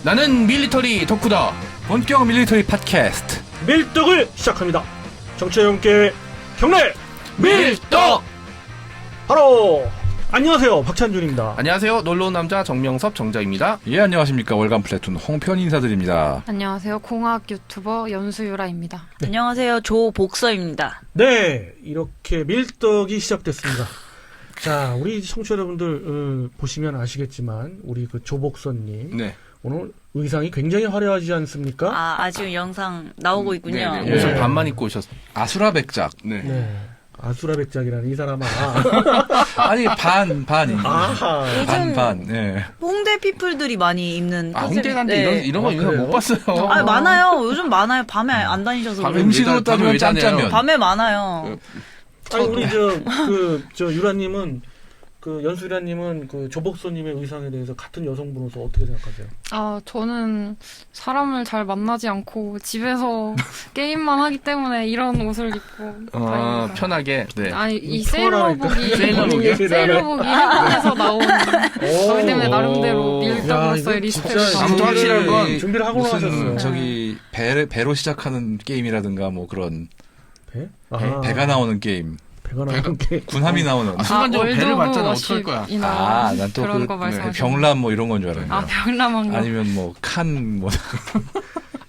나는 밀리터리 덕후다. 본격 밀리터리 팟캐스트 밀떡을 시작합니다. 정치 여러분께 경례 밀떡. 바로 안녕하세요, 박찬준입니다. 안녕하세요. 놀러온 남자 정명섭 정자입니다. 예 안녕하십니까 월간 플래툰 홍편 인사드립니다. 안녕하세요. 공학 유튜버 연수유라입니다. 네. 안녕하세요. 조복서입니다. 네, 이렇게 밀떡이 시작됐습니다. 자, 우리 청취자 여러분들 보시면 아시겠지만 우리 그 조복서님 네. 오늘 의상이 굉장히 화려하지 않습니까? 아직 영상 나오고 있군요. 네, 옷을 예. 반만 입고 오셨. 아수라 백작. 네. 네. 아수라백작이라는 이 사람아. 아니 반이 아하. 반. 예. 홍대 피플들이 많이 입는 홍대 간데 이런 거 그래요? 못 봤어요. 많아요. 요즘 많아요. 밤에 안 다니셔서 밤에 그래요. 음식으로 밤에 따지면 왜 다녀요? 짬짜면. 밤에 많아요. 아니 우리 저 유라님은 그 연수유라님은 그 조복서님의 의상에 대해서 같은 여성분으로서 어떻게 생각하세요? 저는 사람을 잘 만나지 않고 집에서 게임만 하기 때문에 이런 옷을 입고 다닙니다. 편하게. 네. 아니, 이 편하니까. 세일러복이 한국에서 나온 저희 때문에 나름대로 밀떡으로서의 리스펙을 진짜 아무튼 확실한 건 준비를 하고 나셨어요. 무슨 저기 배로 시작하는 게임이라든가 뭐 그런 배? 배가 나오는 게임, 배가 나오는 게 군함이 나오는. 순간적으로 배를 봤잖아. 월드 어떡할 거야. 워십이나 난 또 그런 그 거 말씀하시는 병람 뭐 이런 건 줄 알았네요. 병람한 거. 아니면 뭐 칸 뭐.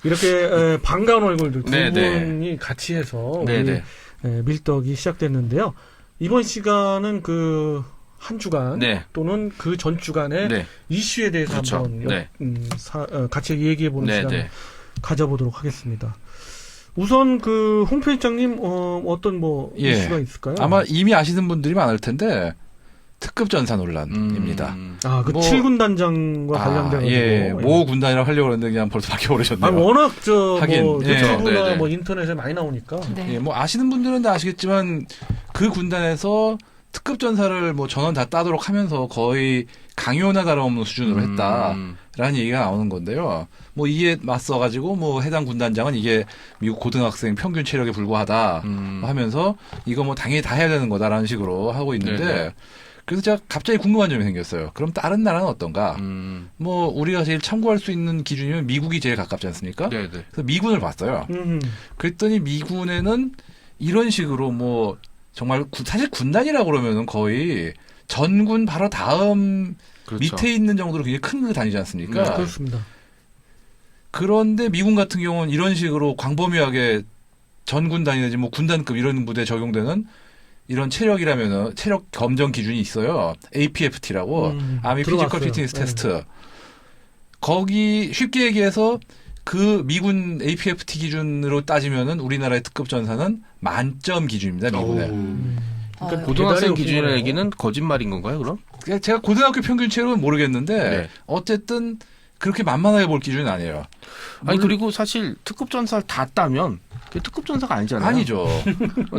이렇게 반가운 얼굴들 두 네, 네. 분이 같이 해서 네, 우리 네. 밀떡이 시작됐는데요. 이번 시간은 그 한 주간 네. 또는 그 전 주간의 네. 이슈에 대해서 그렇죠. 한번 네. 같이 얘기해보는 네, 시간을 네. 가져보도록 하겠습니다. 우선 그 홍 편집장님 어떤 뭐 예. 이슈가 있을까요? 아마 이미 아시는 분들이 많을 텐데 특급 전사 논란입니다. 그 뭐- 7군 단장과 관련돼가지고 예, 모 군단이라고 하려고 했는데 그냥 벌써 바뀌어버리셨네요. 아니, 워낙 하긴, 뭐 예. 유튜브나 네, 네. 뭐 인터넷에 많이 나오니까 네. 예, 뭐 아시는 분들은 다 아시겠지만 그 군단에서 특급 전사를 뭐 전원 다 따도록 하면서 거의 강요나 다름없는 수준으로 했다라는 얘기가 나오는 건데요. 뭐 이에 맞서가지고 뭐 해당 군단장은 이게 미국 고등학생 평균 체력에 불과하다 하면서 이거 뭐 당연히 다 해야 되는 거다라는 식으로 하고 있는데 네네. 그래서 제가 갑자기 궁금한 점이 생겼어요. 그럼 다른 나라는 어떤가? 뭐 우리가 제일 참고할 수 있는 기준이면 미국이 제일 가깝지 않습니까? 네네. 그래서 미군을 봤어요. 그랬더니 미군에는 이런 식으로 뭐 정말 사실 군단이라고 그러면은 거의 전군 바로 다음 그렇죠. 밑에 있는 정도로 굉장히 큰 거 다니지 않습니까? 네, 그렇습니다. 그런데 미군 같은 경우는 이런 식으로 광범위하게 전군 단위내지 뭐 군단급 이런 부대에 적용되는 이런 체력이라면은 체력 검정 기준이 있어요. APFT라고 아미 피지컬 들어봤어요. 피트니스 네. 테스트. 거기 쉽게 얘기해서 그 미군 APFT 기준으로 따지면은 우리나라의 특급 전사는 만점 기준입니다. 미군에. 그러니까 고등학생 대단히 기준이라는 높은 얘기는 거짓말인 건가요, 그럼? 제가 고등학교 평균 체력은 모르겠는데 네. 어쨌든 그렇게 만만하게 볼 기준은 아니에요. 아니 그리고 사실 특급 전사를 다 따면 그게 특급 전사가 아니잖아요. 아니죠.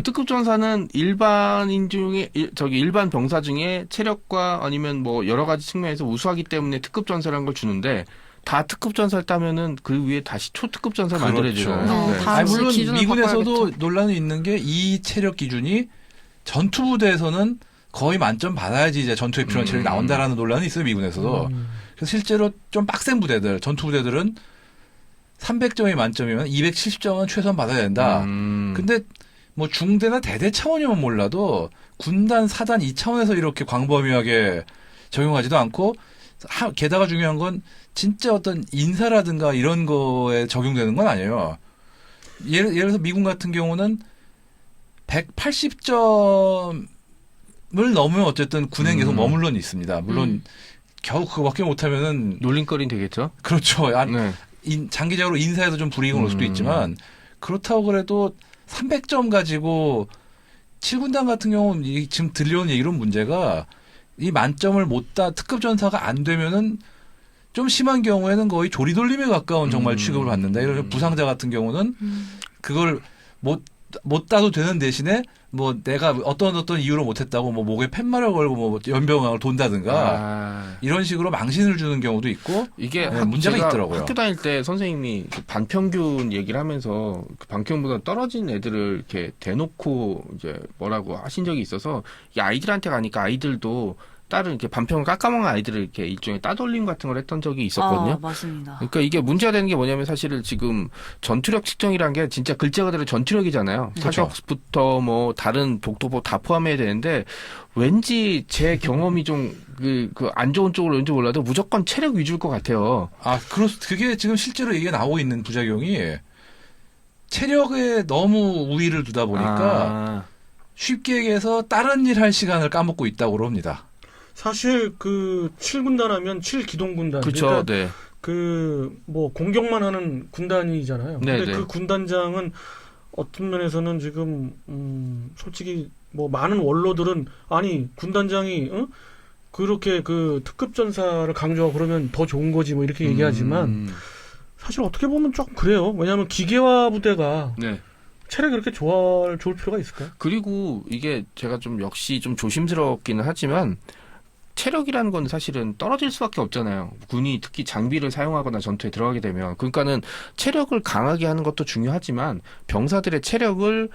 특급 전사는 일반인 중에 일반 병사 중에 체력과 아니면 뭐 여러 가지 측면에서 우수하기 때문에 특급 전사라는 걸 주는데 다 특급 전사를 따면은 그 위에 다시 초특급 전사를 그렇죠. 만들어줘요. 네, 다- 물론 기준을 미군에서도 바꿔야겠죠. 논란이 있는 게 이 체력 기준이 전투부대에서는 거의 만점 받아야지 이제 전투에 필요한 체력이 나온다라는 논란이 있어요. 미군에서도. 그래서 실제로 좀 빡센 부대들, 전투부대들은 300점이 만점이면 270점은 최소한 받아야 된다. 근데 뭐 중대나 대대 차원이면 몰라도 군단, 사단 2차원에서 이렇게 광범위하게 적용하지도 않고 게다가 중요한 건 진짜 어떤 인사라든가 이런 거에 적용되는 건 아니에요. 예를 들어서 미군 같은 경우는 180점을 넘으면 어쨌든 군에 계속 머물러는 있습니다. 물론 겨우 그거밖에 못하면은 놀림거리는 되겠죠. 그렇죠. 네. 장기적으로 인사에도 좀 불이익은 올 수도 있지만 그렇다고 그래도 300점 가지고 7군단 같은 경우는 지금 들려오는 얘기로는 문제가 이 만점을 못 따 특급 전사가 안 되면은 좀 심한 경우에는 거의 조리돌림에 가까운 정말 취급을 받는다. 이런 부상자 같은 경우는 그걸 못 따도 되는 대신에 뭐 내가 어떤 이유로 못했다고 뭐 목에 팻말을 걸고 뭐 연병을 돈다든가 이런 식으로 망신을 주는 경우도 있고 이게 문제가 제가 있더라고요. 학교 다닐 때 선생님이 그 반평균 얘기를 하면서 그 반평균보다 떨어진 애들을 이렇게 대놓고 이제 뭐라고 하신 적이 있어서 이 아이들한테 가니까 아이들도 다른 이렇게 반평을 깎아먹은 아이들을 이렇게 일종의 따돌림 같은 걸 했던 적이 있었거든요. 맞습니다. 그러니까 이게 문제가 되는 게 뭐냐면 사실은 지금 전투력 측정이란 게 진짜 글자 그대로 전투력이잖아요. 그렇죠. 사격부터 뭐 다른 복도부 다 포함해야 되는데 왠지 제 경험이 좀 그 안 좋은 쪽으로 왠지 몰라도 무조건 체력 위주일 것 같아요. 그게 지금 실제로 이게 나오고 있는 부작용이 체력에 너무 우위를 두다 보니까 쉽게 얘기해서 다른 일 할 시간을 까먹고 있다고 합니다. 사실 그 7군단 하면 7기동군단. 그렇죠. 그러니까 네. 그 뭐 공격만 하는 군단이잖아요. 네, 근데 네. 그 군단장은 어떤 면에서는 지금 솔직히 뭐 많은 원로들은 아니 군단장이 그렇게 그 특급 전사를 강조하고 그러면 더 좋은 거지 뭐 이렇게 얘기하지만 사실 어떻게 보면 조금 그래요. 왜냐하면 기계화 부대가 네. 체력이 그렇게 좋을 필요가 있을까요? 그리고 이게 제가 좀 역시 좀 조심스럽기는 하지만 체력이라는 건 사실은 떨어질 수밖에 없잖아요. 군이 특히 장비를 사용하거나 전투에 들어가게 되면. 그러니까는 체력을 강하게 하는 것도 중요하지만 병사들의 체력을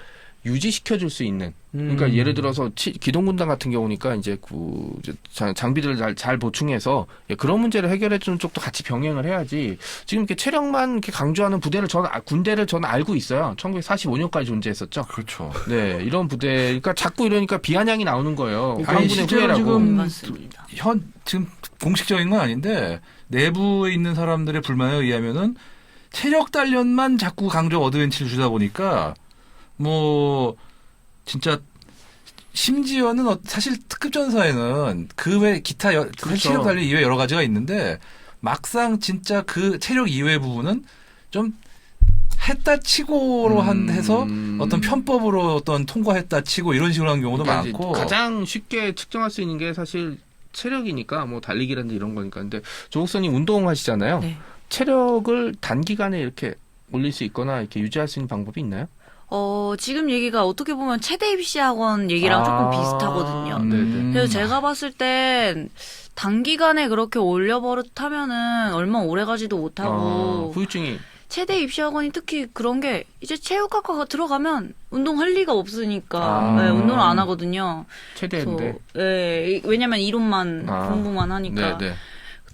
유지시켜줄 수 있는. 그러니까 예를 들어서 기동군단 같은 경우니까 이제 장비들을 잘 보충해서 그런 문제를 해결해주는 쪽도 같이 병행을 해야지. 지금 이렇게 체력만 이렇게 강조하는 군대를 저는 알고 있어요. 1945년까지 존재했었죠. 그렇죠. 네, 이런 부대. 그러니까 자꾸 이러니까 비아냥이 나오는 거예요. 아니, 황군의 실제로 후예라고. 지금 맞습니다. 지금 공식적인 건 아닌데 내부에 있는 사람들의 불만에 의하면은 체력 단련만 자꾸 강조 어드밴티지를 주다 보니까 뭐 진짜 심지어는 사실 특급 전사에는 그 외 기타 그렇죠. 체력 단련 이외 여러 가지가 있는데 막상 진짜 그 체력 이외 부분은 좀 했다 치고로 해서 어떤 편법으로 어떤 통과했다 치고 이런 식으로 한 경우도 그러니까 많고 이제 가장 쉽게 측정할 수 있는 게 사실 체력이니까 뭐 달리기라든지 이런 거니까. 근데 조국선이 운동하시잖아요. 네. 체력을 단기간에 이렇게 올릴 수 있거나 이렇게 유지할 수 있는 방법이 있나요? 지금 얘기가 어떻게 보면 체대 입시 학원 얘기랑 조금 비슷하거든요. 네네. 그래서 제가 봤을 땐 단기간에 그렇게 올려버릇하면은 얼마 오래 가지도 못하고 후유증이 체대 입시 학원이 특히 그런 게 이제 체육학과가 들어가면 운동할 리가 없으니까 네, 운동을 안 하거든요. 최대인데. 네, 왜냐면 이론만 공부만 하니까 네네.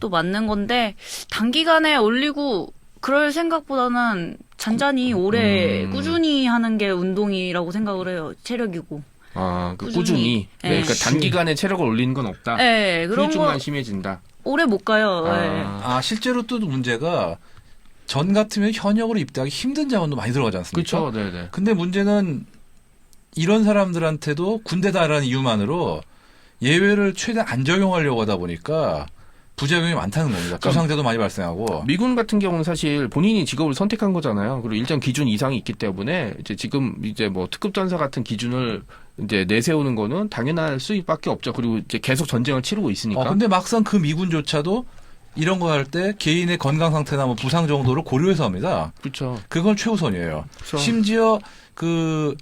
또 맞는 건데 단기간에 올리고 그럴 생각보다는 잔잔히 오래 꾸준히 하는 게 운동이라고 생각을 해요. 체력이고. 꾸준히. 네, 네. 그러니까 단기간에 체력을 올리는 건 없다. 네, 그런 후유증만 거 심해진다. 오래 못 가요. 네. 실제로 또 문제가 전 같으면 현역으로 입대하기 힘든 자원도 많이 들어가지 않습니까? 그렇죠. 네네. 근데 문제는 이런 사람들한테도 군대다라는 이유만으로 예외를 최대한 안 적용하려고 하다 보니까 부작용이 많다는 겁니다. 부상자도 많이 발생하고. 미군 같은 경우는 사실 본인이 직업을 선택한 거잖아요. 그리고 일정 기준 이상이 있기 때문에 이제 지금 이제 뭐 특급 전사 같은 기준을 이제 내세우는 거는 당연할 수밖에 없죠. 그리고 이제 계속 전쟁을 치르고 있으니까. 근데 막상 그 미군조차도 이런 거 할 때 개인의 건강 상태나 뭐 부상 정도를 고려해서 합니다. 그렇죠. 그건 최우선이에요. 그렇죠. 심지어 그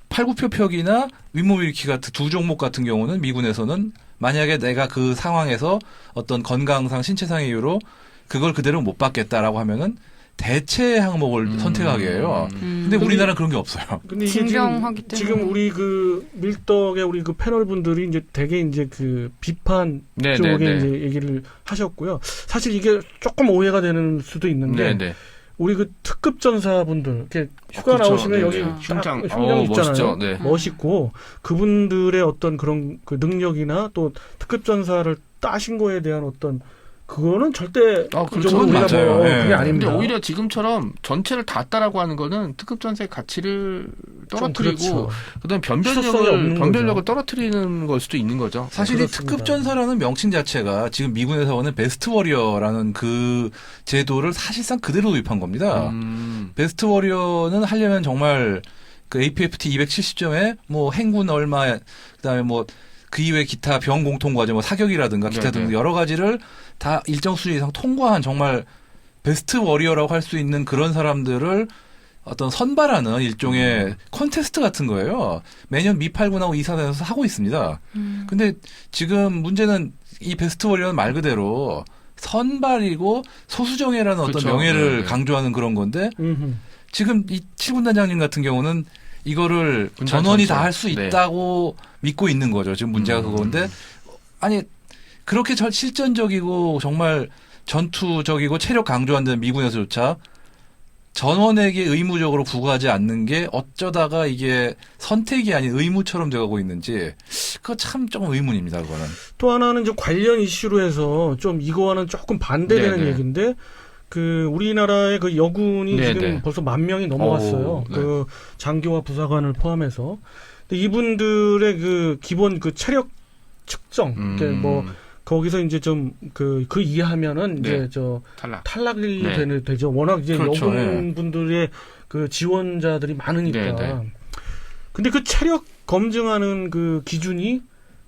팔굽혀펴기나 윗몸 일으키기 같은 두 종목 같은 경우는 미군에서는 만약에 내가 그 상황에서 어떤 건강상 신체상의 이유로 그걸 그대로 못 받겠다라고 하면은 대체 항목을 선택하게 해요. 근데 우리나라는 그런 게 없어요. 근데 이게 징병하기 때문에. 지금 우리 그 밀덕의 우리 그 패널 분들이 이제 되게 이제 그 비판 네, 쪽에 네, 네. 이제 얘기를 하셨고요. 사실 이게 조금 오해가 되는 수도 있는데 네네. 우리 그 특급 전사분들 이렇게 휴가 그렇죠. 나오시면 네네. 여기 흉장. 흉장 있잖아요. 멋있죠. 네. 멋있고 그분들의 어떤 그런 그 능력이나 또 특급 전사를 따신 거에 대한 어떤 그거는 절대 그렇죠. 우리가 맞아요. 뭐 네. 그게 아닙니다. 근데 오히려 지금처럼 전체를 다 따라고 하는 거는 특급 전사의 가치를 떨어뜨리고 그렇죠. 그다음 실효성이 없는 변별력을 떨어뜨리는 걸 수도 있는 거죠. 사실 이 그렇습니다. 특급 전사라는 명칭 자체가 지금 미군에서 오는 베스트 워리어라는 그 제도를 사실상 그대로 도입한 겁니다. 베스트 워리어는 하려면 정말 그 APFT 270점에 뭐 행군 얼마 그다음에 뭐 그 이외 기타 병 공통 과제 뭐 사격이라든가 기타 네네. 등 여러 가지를 다 일정 수준 이상 통과한 정말 베스트 워리어라고 할 수 있는 그런 사람들을 어떤 선발하는 일종의 콘테스트 같은 거예요. 매년 미8군하고 이사단에서 하고 있습니다. 근데 지금 문제는 이 베스트 워리어는 말 그대로 선발이고 소수정예라는 어떤 그렇죠. 명예를 네네. 강조하는 그런 건데 음흠. 지금 이 7군단장님 같은 경우는 이거를 군단 전원이 전선. 다 할 수 네. 있다고 믿고 있는 거죠. 지금 문제가 그건데 아니 그렇게 실전적이고 정말 전투적이고 체력 강조한다는 미군에서조차 전원에게 의무적으로 부과하지 않는 게 어쩌다가 이게 선택이 아닌 의무처럼 돼가고 있는지 그거 참 조금 의문입니다. 그거는. 또 하나는 이제 관련 이슈로 해서 좀 이거와는 조금 반대되는 네네. 얘기인데 그 우리나라의 그 여군이 네네. 지금 벌써 10,000명이 넘어갔어요. 오, 네. 그 장교와 부사관을 포함해서. 근데 이분들의 그 기본 그 체력 측정, 이렇게 뭐 거기서 이제 좀 그 이해하면은 네. 이제 저 탈락이 네. 되죠. 워낙 이제 그렇죠. 여군분들의 그 지원자들이 많으니까. 네, 네. 근데 그 체력 검증하는 그 기준이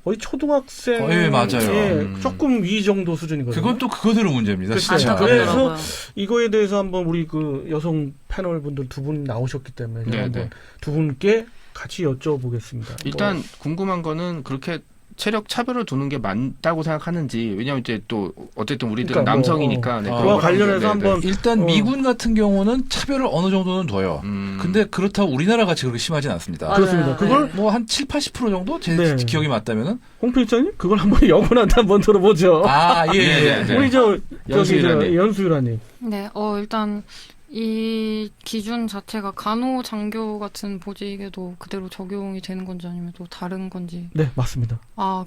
거의 초등학생 예, 맞아요. 조금 위 정도 수준이거든요. 그건 또 그거대로 문제입니다. 글쎄요. 진짜. 그래서 안타깝더라고요. 이거에 대해서 한번 우리 그 여성 패널 분들 두 분 나오셨기 때문에 제가 네, 한번 네. 두 분께 같이 여쭤보겠습니다. 일단 궁금한 거는 그렇게 체력 차별을 두는 게 맞다고 생각하는지 왜냐하면 이제 또 어쨌든 우리들은 그러니까 뭐, 남성이니까 네, 그와 그런 관련해서 네, 한번 일단 미군 같은 경우는 차별을 어느 정도는 둬요. 근데 그렇다고 우리나라 같이 그렇게 심하진 않습니다. 맞아요. 그렇습니다. 그걸 뭐 한 7, 80% 정도? 제 네. 기억이 맞다면은? 홍 필장님 그걸 한번 여군한테 한번 들어보죠. 아, 예, 예. 네. 우리 저기 연수유라님. 연수유라님. 네, 일단 이 기준 자체가 간호장교 같은 보직에도 그대로 적용이 되는 건지 아니면 또 다른 건지. 네, 맞습니다.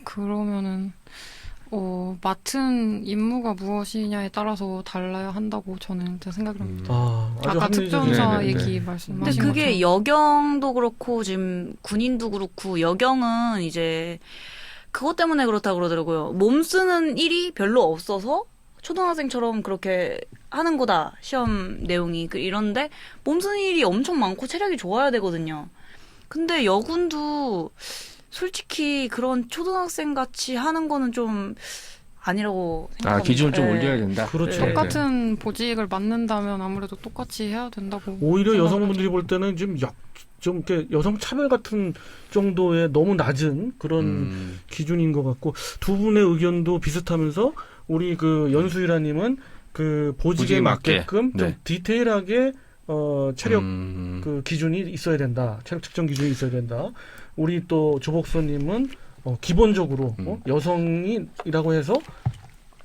그러면은 맡은 임무가 무엇이냐에 따라서 달라야 한다고 저는 일단 생각을 합니다. 아주 아까 합리적인- 특전사 네네네. 얘기 근데 말씀하신 그게 것처럼. 여경도 그렇고 지금 군인도 그렇고 여경은 이제 그것 때문에 그렇다고 그러더라고요. 몸 쓰는 일이 별로 없어서 초등학생처럼 그렇게 하는 거다. 시험 내용이 이런데 몸 쓰는 일이 엄청 많고 체력이 좋아야 되거든요. 근데 여군도 솔직히 그런 초등학생 같이 하는 거는 좀 아니라고 생각합니다. 기준을 좀 네. 올려야 된다. 그렇죠. 네, 네. 똑같은 보직을 맡는다면 아무래도 똑같이 해야 된다고. 오히려 생각을 여성분들이 볼 때는 좀 이렇게 여성 차별 같은 정도의 너무 낮은 그런 기준인 것 같고 두 분의 의견도 비슷하면서 우리 그 연수이라님은 그 보직에 보직에 맞게. 맞게끔 좀 네. 디테일하게 체력 음. 그 기준이 있어야 된다. 체력 측정 기준이 있어야 된다. 우리 또 조복서님은 기본적으로 여성이라고 해서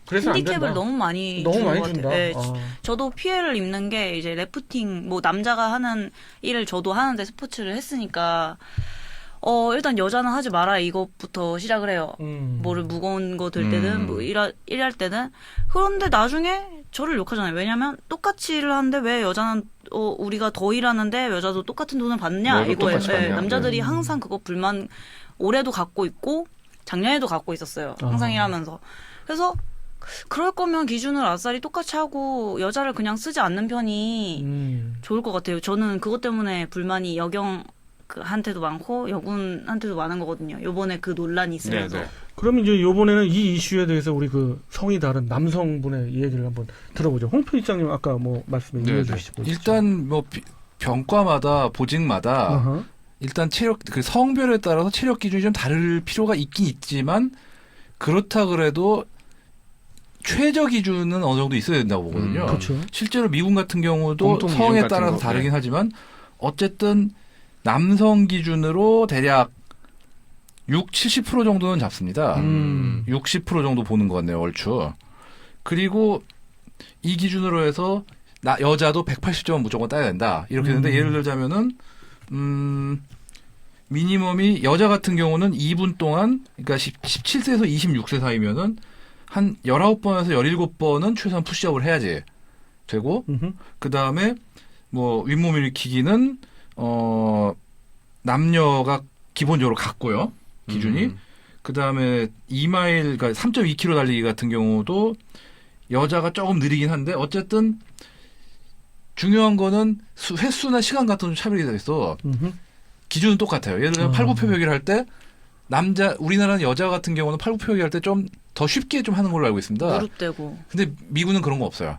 그래서 안 된다. 핸디캡을 너무 많이 너무 주는 많이 것 준다. 같아요. 네, 아. 저도 피해를 입는 게 이제 래프팅 뭐 남자가 하는 일을 저도 하는데 스포츠를 했으니까 일단 여자는 하지 마라 이것부터 시작을 해요. 뭐를 무거운 거 들 때는 뭐 일할 때는. 그런데 나중에 저를 욕하잖아요. 왜냐면 똑같이 일을 하는데 왜 여자는 우리가 더 일하는데 여자도 똑같은 돈을 받냐 뭐를 이거예요. 똑같이 받냐. 남자들이 항상 그거 불만 올해도 갖고 있고 작년에도 갖고 있었어요. 항상 일하면서. 그래서 그럴 거면 기준을 아싸리 똑같이 하고 여자를 그냥 쓰지 않는 편이 좋을 것 같아요. 저는 그것 때문에 불만이 한테도 많고 여군한테도 많은 거거든요. 요번에 그 논란이 있으면서. 네네. 그럼 이제 이번에는 이 이슈에 대해서 우리 그 성이 다른 남성분의 얘기를 한번 들어보죠. 홍 필장님 아까 뭐 말씀해 네네. 주시고 일단 뭐 병과마다 보직마다 어허. 일단 체력 그 성별에 따라서 체력 기준이 좀 다를 필요가 있긴 있지만 그렇다 그래도 최저 기준은 어느 정도 있어야 된다고 보거든요. 그렇죠. 실제로 미군 같은 경우도 공통 기준 성에 같은 따라서 거, 다르긴 네. 하지만 어쨌든 남성 기준으로 대략 70% 정도는 잡습니다. 60% 정도 보는 것 같네요, 얼추. 그리고 이 기준으로 해서 여자도 180점은 무조건 따야 된다. 이렇게 되는데 예를 들자면은 미니멈이 여자 같은 경우는 2분 동안 그러니까 17세에서 26세 사이면은 한 19번에서 17번은 최소한 푸시업을 해야지 되고 그다음에 뭐 윗몸 일으키기는 남녀가 기본적으로 같고요. 기준이. 그다음에 2마일 그러니까 3.2km 달리기 같은 경우도 여자가 조금 느리긴 한데 어쨌든 중요한 거는 횟수나 시간 같은 좀 차별이 돼 있어. 기준은 똑같아요. 예를 들면 팔굽혀펴기를 할 때 우리나라는 여자 같은 경우는 팔굽혀펴기 할 때 좀 더 쉽게 좀 하는 걸로 알고 있습니다. 무릎 대고. 근데 미군은 그런 거 없어요.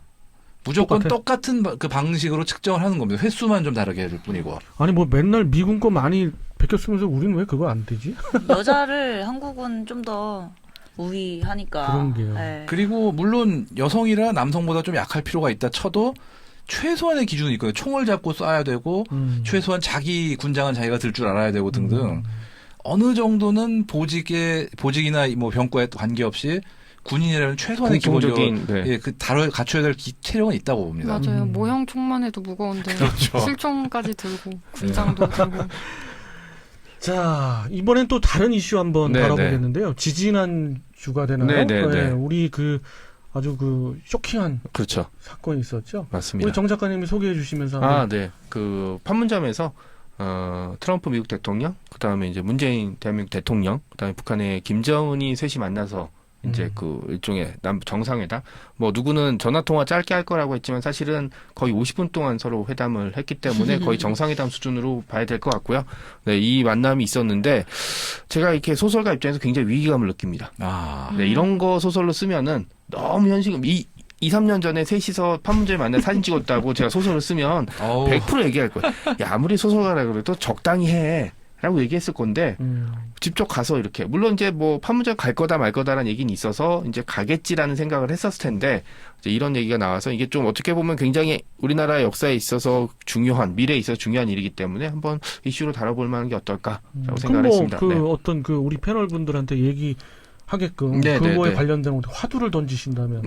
무조건 똑같은 그 방식으로 측정을 하는 겁니다. 횟수만 좀 다르게 해줄 뿐이고. 아니 뭐 맨날 미군 거 많이 베꼈으면서 우리는 왜 그거 안 되지? 여자를 한국은 좀 더 우위하니까. 그런 게요. 네. 그리고 물론 여성이라 남성보다 좀 약할 필요가 있다 쳐도 최소한의 기준이 있거든요. 총을 잡고 쏴야 되고 최소한 자기 군장은 자기가 들 줄 알아야 되고 등등. 어느 정도는 보직이나 뭐 병과에 관계없이 군인이라는 최소한의 기본적인 공통적인, 네. 예, 그 갖춰야 될 체력은 있다고 봅니다. 맞아요. 모형 총만 해도 무거운데 그렇죠. 실총까지 들고 군장도 들고. 자, 이번엔 또 다른 이슈 한번 네, 다뤄보겠는데요. 지지난 주가 되나요? 네, 네. 우리 그 아주 그 쇼킹한 그렇죠. 사건이 있었죠. 맞습니다. 우리 정 작가님이 소개해 주시면서 아, 네. 그 판문점에서 트럼프 미국 대통령, 그다음에 이제 문재인 대한민국 대통령, 그다음에 북한의 김정은이 셋이 만나서 이제 그 일종의 정상회담. 뭐 누구는 전화 통화 짧게 할 거라고 했지만 사실은 거의 50분 동안 서로 회담을 했기 때문에 거의 정상회담 수준으로 봐야 될 것 같고요. 네, 이 만남이 있었는데 제가 이렇게 소설가 입장에서 굉장히 위기감을 느낍니다. 아, 네, 이런 거 소설로 쓰면은 너무 2, 3년 전에 셋이서 판문점에 만나 사진 찍었다고 제가 소설을 쓰면 어우, 100% 얘기할 거예요. 야, 아무리 소설가라 그래도 적당히 해. 라고 얘기했을 건데, 직접 가서 이렇게. 물론 이제 뭐 판문점 갈 거다 말 거다라는 얘기는 있어서 이제 가겠지라는 생각을 했었을 텐데, 이제 이런 얘기가 나와서 이게 좀 어떻게 보면 굉장히 우리나라 역사에 있어서 중요한, 미래에 있어서 중요한 일이기 때문에 한번 이슈로 다뤄볼 만한 게 어떨까라고 생각을 했습니다. 그 네. 어떤 그 우리 패널 분들한테 얘기하게끔 네, 그거에 네. 관련된 화두를 던지신다면.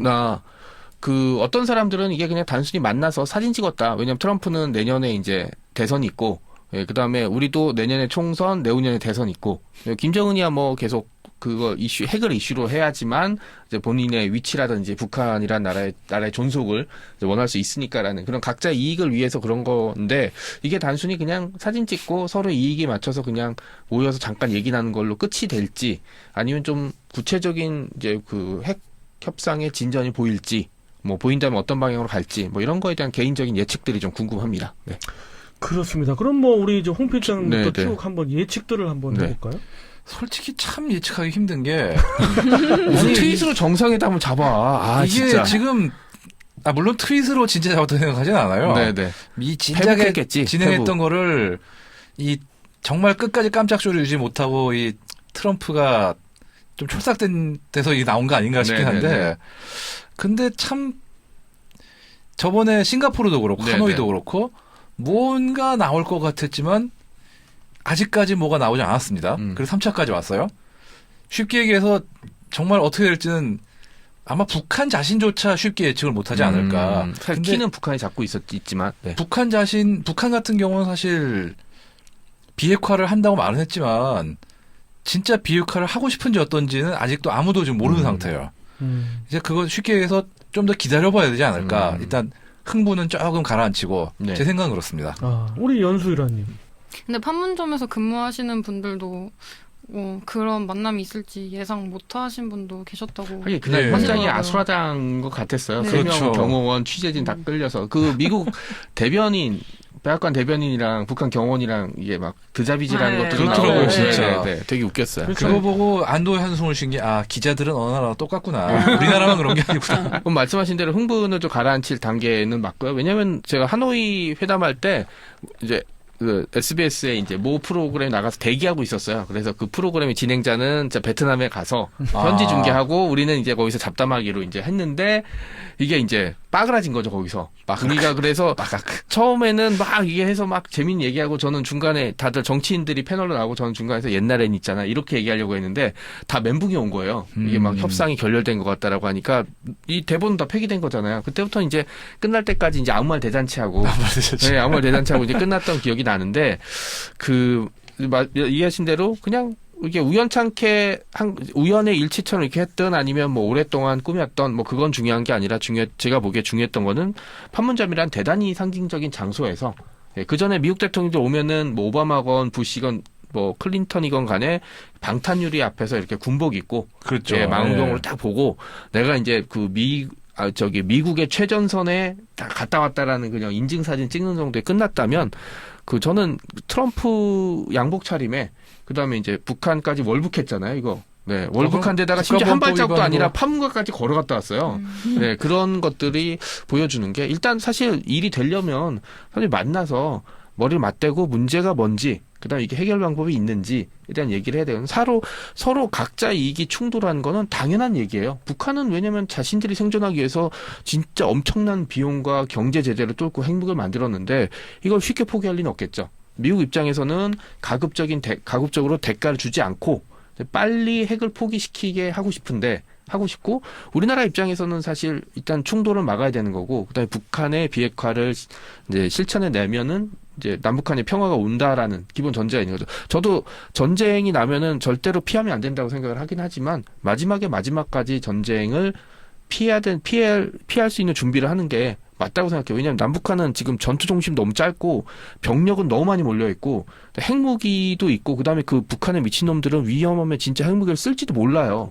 그 어떤 사람들은 이게 그냥 단순히 만나서 사진 찍었다. 왜냐면 트럼프는 내년에 이제 대선이 있고, 예, 그 다음에 우리도 내년에 총선, 내후년에 대선 있고, 김정은이야 뭐 계속 그거 핵을 이슈로 해야지만 이제 본인의 위치라든지 북한이란 나라의 존속을 이제 원할 수 있으니까라는 그런 각자의 이익을 위해서 그런 건데, 이게 단순히 그냥 사진 찍고 서로 이익에 맞춰서 그냥 모여서 잠깐 얘기 나는 걸로 끝이 될지, 아니면 좀 구체적인 이제 그 핵 협상의 진전이 보일지, 뭐 보인다면 어떤 방향으로 갈지, 뭐 이런 거에 대한 개인적인 예측들이 좀 궁금합니다. 네. 그렇습니다. 그럼 뭐 우리 이제 홍 필장부터 네, 네. 쭉 한번 예측들을 한번 네. 해볼까요? 솔직히 참 예측하기 힘든 게 무슨 트윗으로 정상회담을 잡아. 아, 이게 진짜. 지금 물론 트윗으로 진짜 잡았다고 생각하진 않아요. 네네. 이 진작에 회복했겠지, 진행했던 회복. 거를 이 정말 끝까지 깜짝 소리 유지 못하고 이 트럼프가 좀 촐싹된 데서 이 나온 거 아닌가 싶긴 한데, 네네네. 근데 참 저번에 싱가포르도 그렇고 네네. 하노이도 그렇고 뭔가 나올 것 같았지만 아직까지 뭐가 나오지 않았습니다. 그래서 3차까지 왔어요. 쉽게 얘기해서 정말 어떻게 될지는 아마 북한 자신조차 쉽게 예측을 못하지 않을까. 사실 근데 키는 북한이 잡고 있지만. 네. 북한 같은 경우는 사실 비핵화를 한다고 말은 했지만 진짜 비핵화를 하고 싶은지 어떤지는 아직도 아무도 지금 모르는 상태예요. 이제 그거 쉽게 얘기해서 좀 더 기다려봐야 되지 않을까. 일단 흥부는 조금 가라앉히고 네. 제 생각은 그렇습니다. 우리 연수일아님. 근데 판문점에서 근무하시는 분들도 그런 만남이 있을지 예상 못하신 분도 계셨다고. 하긴 그날 네. 현장이 하더라고요. 아수라장인 것 같았어요. 네. 3명 그렇죠. 경호원, 취재진 다 끌려서. 그 미국 대변인, 백악관 대변인이랑 북한 경호원이랑 이게 막 드자비질하는 네. 것들이 그렇더라고요, 나오고. 진짜. 네, 되게 웃겼어요. 그거 보고 안도의 한숨을 쉰 게 기자들은 어느 나라나 똑같구나. 우리나라만 그런 게 아니구나. 그럼 말씀하신 대로 흥분을 좀 가라앉힐 단계는 맞고요. 왜냐면 제가 하노이 회담할 때 이제 그 SBS에 이제 모 프로그램 나가서 대기하고 있었어요. 그래서 그 프로그램의 진행자는 진짜 베트남에 가서 현지 중계하고 우리는 이제 거기서 잡담하기로 이제 했는데 이게 이제 빠그라진 거죠, 거기서. 우리가 그래서 처음에는 막 이게 해서 막 재밌는 얘기하고 저는 중간에 다들 정치인들이 패널로 나오고 저는 중간에서 옛날엔 있잖아. 이렇게 얘기하려고 했는데 다 멘붕이 온 거예요. 이게 막 협상이 결렬된 것 같다라고 하니까 이 대본은 다 폐기된 거잖아요. 그때부터 이제 끝날 때까지 이제 아무 말 대잔치하고 네, 아무 말 대잔치하고 이제 끝났던 기억이 나는데 이해하신 대로 그냥 이게 우연찮게 우연의 일치처럼 이렇게 했든 아니면 뭐 오랫동안 꾸몄던 뭐 그건 중요한 게 아니라 제가 보기에 중요했던 거는 판문점이란 대단히 상징적인 장소에서 그 전에 미국 대통령들 오면은 뭐 오바마건 부시건 뭐 클린턴이건 간에 방탄유리 앞에서 이렇게 군복 입고 그렇죠. 망원경으로 딱 보고 내가 이제 그 미국의 최전선에 다 갔다 왔다라는 그냥 인증 사진 찍는 정도에 끝났다면 저는 트럼프 양복 차림에 그다음에 이제 북한까지 월북했잖아요, 이거. 네, 월북한 데다가 심지어 한 발자국도 아니라 판문각까지 걸어갔다 왔어요. 네, 그런 것들이 보여주는 게 일단 사실 일이 되려면 사실 만나서 머리를 맞대고 문제가 뭔지 그다음에 이게 해결 방법이 있는지에 대한 얘기를 해야 돼요. 서로 각자 이익이 충돌하는 거는 당연한 얘기예요. 북한은 왜냐하면 자신들이 생존하기 위해서 진짜 엄청난 비용과 경제 제재를 뚫고 행복을 만들었는데 이걸 쉽게 포기할 리는 없겠죠. 미국 입장에서는 가급적으로 대가를 주지 않고 빨리 핵을 포기시키게 하고 싶고 우리나라 입장에서는 사실 일단 충돌을 막아야 되는 거고 그다음에 북한의 비핵화를 이제 실천해 내면은 이제 남북한의 평화가 온다라는 기본 전제가 있는 거죠. 저도 전쟁이 나면은 절대로 피하면 안 된다고 생각을 하긴 하지만 마지막까지 전쟁을 피할 수 있는 준비를 하는 게 맞다고 생각해요. 왜냐하면 남북한은 지금 전투 중심 너무 짧고 병력은 너무 많이 몰려 있고 핵무기도 있고 그다음에 그 북한의 미친놈들은 위험하면 진짜 핵무기를 쓸지도 몰라요.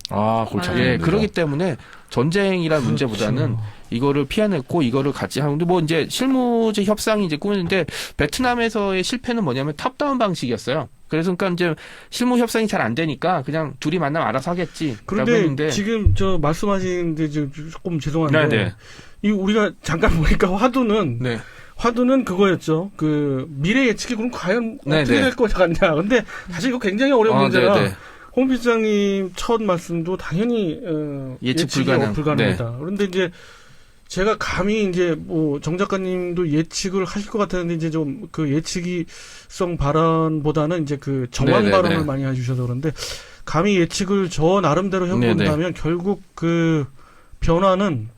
골치 맞아요. 예, 아프네요. 그렇기 때문에 전쟁이라는 문제보다는 이거를 피해냈고 이거를 같이 하는데 뭐 이제 실무적 협상이 이제 꾸미는데 베트남에서의 실패는 뭐냐면 탑다운 방식이었어요. 그래서 그러니까 이제 실무 협상이 잘 안 되니까 그냥 둘이 만나면 알아서 하겠지. 그런데 지금 저 말씀하시는데 조금 죄송한데 네네. 이 우리가 잠깐 보니까 화두는 네. 그거였죠. 그 미래 예측이 그럼 과연 네네. 어떻게 될 것 같냐. 근데 사실 이거 굉장히 어려운 문제라 네네. 홍 필장님 첫 말씀도 당연히 예측 예측이 불가능하다. 그런데 이제 제가 감히 이제 뭐 정 작가님도 예측을 하실 것 같았는데 이제 좀 그 예측이성 발언보다는 이제 그 정황 네네네. 발언을 많이 해주셔서 그런데 감히 예측을 저 나름대로 해본다면 네네. 결국 그 변화는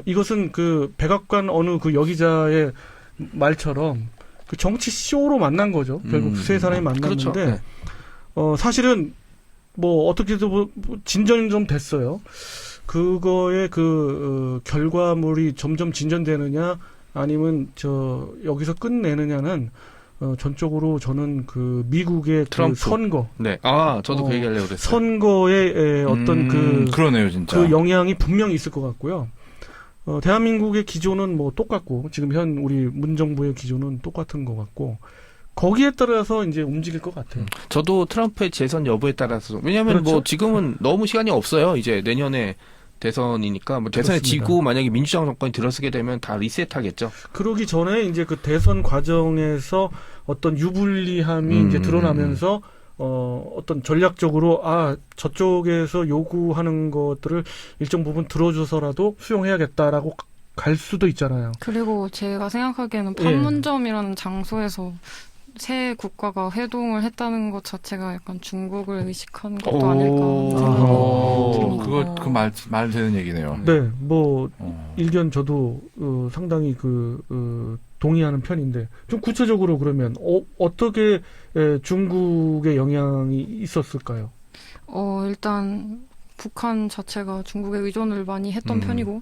이것은 그 백악관 어느 그 여기자의 말처럼 그 정치 쇼로 만난 거죠. 결국 세 사람이 만났는데 그렇죠. 네. 사실은 뭐 어떻게든 뭐 진전이 좀 됐어요. 그거의 그 결과물이 점점 진전되느냐 아니면 여기서 끝내느냐는 전적으로 저는 그 미국의 그 트럼프. 선거 네. 저도 그 얘기하려고 그랬어요. 선거의 어떤 그러네요, 진짜. 그 영향이 분명히 있을 것 같고요. 대한민국의 기조는 뭐 똑같고 지금 현 우리 문정부의 기조는 똑같은 것 같고 거기에 따라서 이제 움직일 것 같아요. 저도 트럼프의 재선 여부에 따라서 왜냐하면 그렇죠. 뭐 지금은 너무 시간이 없어요. 이제 내년에 대선이니까 뭐 대선에 그렇습니다. 지고 만약에 민주당 정권이 들어서게 되면 다 리셋하겠죠. 그러기 전에 이제 그 대선 과정에서 어떤 유불리함이 이제 드러나면서 어떤 전략적으로 저쪽에서 요구하는 것들을 일정 부분 들어줘서라도 수용해야겠다라고 갈 수도 있잖아요. 그리고 제가 생각하기에는 예. 판문점이라는 장소에서 세 국가가 회동을 했다는 것 자체가 약간 중국을 의식한 것도 아닐까 하는 생각이 듭니다. 그거 말 되는 얘기네요. 네, 뭐 어. 일견 저도 상당히 동의하는 편인데 좀 구체적으로 그러면 어떻게 중국의 영향이 있었을까요? 일단 북한 자체가 중국에 의존을 많이 했던 편이고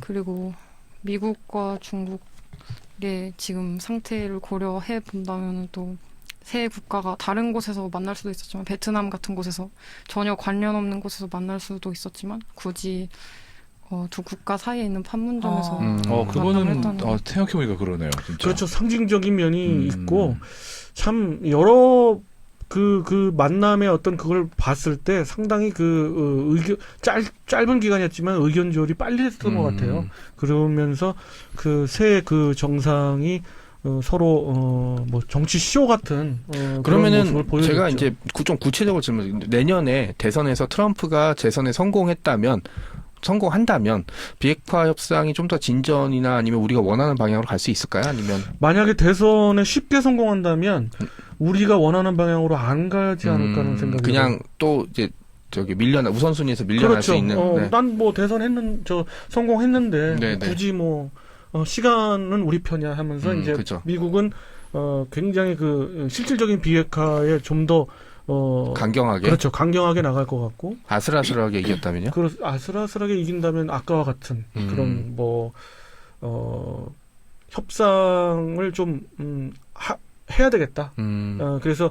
그리고 미국과 중국의 지금 상태를 고려해 본다면 또 세 국가가 다른 곳에서 만날 수도 있었지만 베트남 같은 곳에서 전혀 관련 없는 곳에서 만날 수도 있었지만 굳이 두 국가 사이에 있는 판문점에서 그거는 했다는 생각해보니까 그러네요, 진짜. 그렇죠. 상징적인 면이 있고 음. 참 여러 그 만남의 어떤 그걸 봤을 때 상당히 짧은 기간이었지만 의견 조율이 빨리 했던 것 같아요. 그러면서 그 새 그 정상이 서로 뭐 정치 쇼 같은 그런 모습을 그러면은 보여줬죠. 제가 이제 좀 구체적으로 질문드립니다. 내년에 대선에서 트럼프가 재선에 성공한다면 비핵화 협상이 좀 더 진전이나 아니면 우리가 원하는 방향으로 갈 수 있을까요? 아니면 만약에 대선에 쉽게 성공한다면 우리가 원하는 방향으로 안 가지 않을까 하는 생각이 그냥 또 이제 우선순위에서 밀려날 그렇죠. 수 있는. 난 뭐 대선 성공했는데 네네. 굳이 뭐 시간은 우리 편이야 하면서 이제 그렇죠. 미국은 굉장히 그 실질적인 비핵화에 좀 더 강경하게. 그렇죠. 강경하게 나갈 것 같고 아슬아슬하게 이겼다면요? 아슬아슬하게 이긴다면 아까와 같은 그런 뭐 협상을 좀 해야 되겠다. 그래서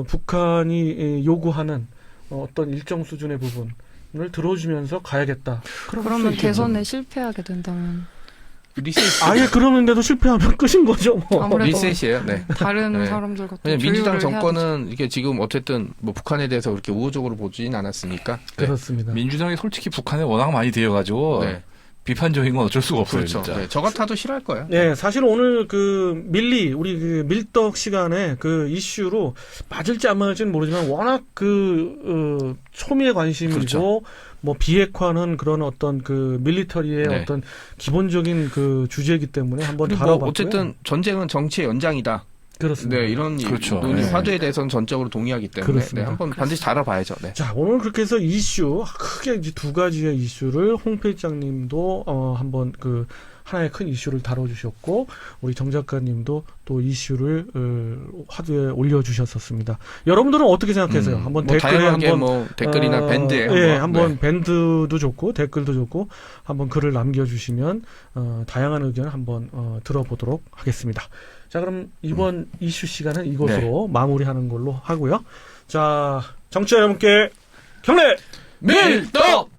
북한이 요구하는 어떤 일정 수준의 부분을 들어주면서 가야겠다. 그러면 대선에 실패하게 된다면 아예 그러는데도 실패하면 끝인 거죠. 뭐. 아무래도 리셋이에요. 네. 다른 네. 사람들과 또 왜냐면 민주당 조율을 해야 정권은 이게 지금 어쨌든 뭐 북한에 대해서 그렇게 우호적으로 보진 않았으니까. 네. 그렇습니다. 민주당이 솔직히 북한에 워낙 많이 되어가지고 네. 비판적인 건 어쩔 수가 없어요, 그렇죠. 진짜. 네. 저 같아도 싫어할 거예요. 네, 사실 오늘 우리 그 밀떡 시간에 그 이슈로 맞을지 안 맞을지는 모르지만 워낙 초미의 관심이고 그렇죠. 뭐 비핵화는 그런 어떤 그 밀리터리의 네. 어떤 기본적인 그 주제이기 때문에 한번 그리고 다뤄봤고요. 어쨌든 전쟁은 정치의 연장이다. 그렇습니다. 네, 이런 그렇죠. 논의 네. 화두에 대해서는 전적으로 동의하기 때문에 그렇습니다. 네, 한번 반드시 다뤄봐야죠. 네. 자, 오늘 그렇게 해서 이슈, 크게 이제 두 가지의 이슈를 홍 필장님도, 한번 하나의 큰 이슈를 다뤄주셨고, 우리 정 작가님도 또 이슈를, 화두에 올려주셨었습니다. 여러분들은 어떻게 생각하세요? 한번 뭐 댓글에 다양하게 한번, 뭐 댓글이나 밴드에 예, 한번, 한번 네. 밴드도 좋고, 댓글도 좋고, 한번 글을 남겨주시면, 다양한 의견 한번, 들어보도록 하겠습니다. 자, 그럼 이번 이슈 시간은 이것으로 마무리하는 걸로 하고요. 자, 정치자 여러분께 경례! 밀떡!